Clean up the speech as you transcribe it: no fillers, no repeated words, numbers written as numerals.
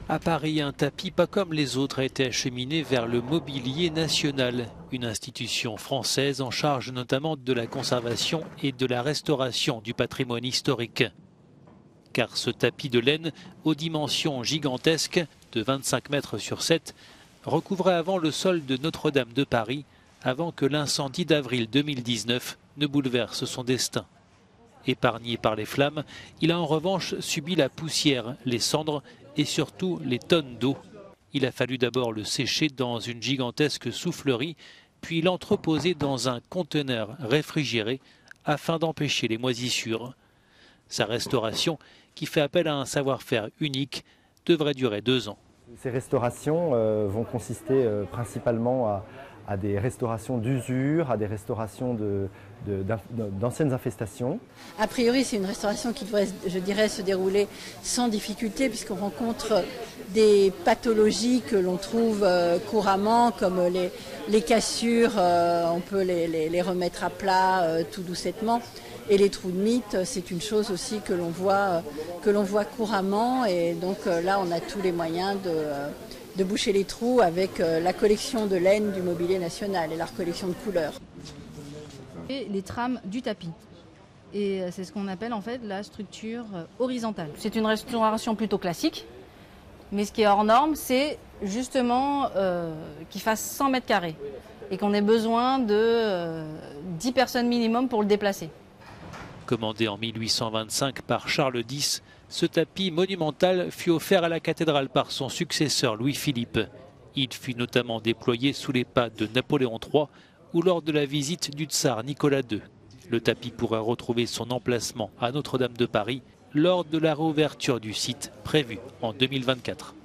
À Paris, un tapis pas comme les autres a été acheminé vers le Mobilier National, une institution française en charge notamment de la conservation et de la restauration du patrimoine historique. Car ce tapis de laine, aux dimensions gigantesques, de 25 mètres sur 7, recouvrait avant le sol de Notre-Dame de Paris, avant que l'incendie d'avril 2019 ne bouleverse son destin. Épargné par les flammes, il a en revanche subi la poussière, les cendres et surtout les tonnes d'eau. Il a fallu d'abord le sécher dans une gigantesque soufflerie, puis l'entreposer dans un conteneur réfrigéré afin d'empêcher les moisissures. Sa restauration, qui fait appel à un savoir-faire unique, devrait durer 2 ans. Ces restaurations vont consister principalement à des restaurations d'usure, à des restaurations d'anciennes infestations. A priori, c'est une restauration qui devrait, je dirais, se dérouler sans difficulté puisqu'on rencontre des pathologies que l'on trouve couramment, comme les cassures, on peut les remettre à plat tout doucettement. Et les trous de mythe, c'est une chose aussi que l'on voit couramment. Et donc là, on a tous les moyens de boucher les trous avec la collection de laine du Mobilier National et leur collection de couleurs. Et les trames du tapis. Et c'est ce qu'on appelle en fait la structure horizontale. C'est une restauration plutôt classique, mais ce qui est hors norme, c'est justement qu'il fasse 100 mètres carrés et qu'on ait besoin de 10 personnes minimum pour le déplacer. Commandé en 1825 par Charles X, ce tapis monumental fut offert à la cathédrale par son successeur Louis-Philippe. Il fut notamment déployé sous les pas de Napoléon III ou lors de la visite du tsar Nicolas II. Le tapis pourrait retrouver son emplacement à Notre-Dame de Paris lors de la réouverture du site prévue en 2024.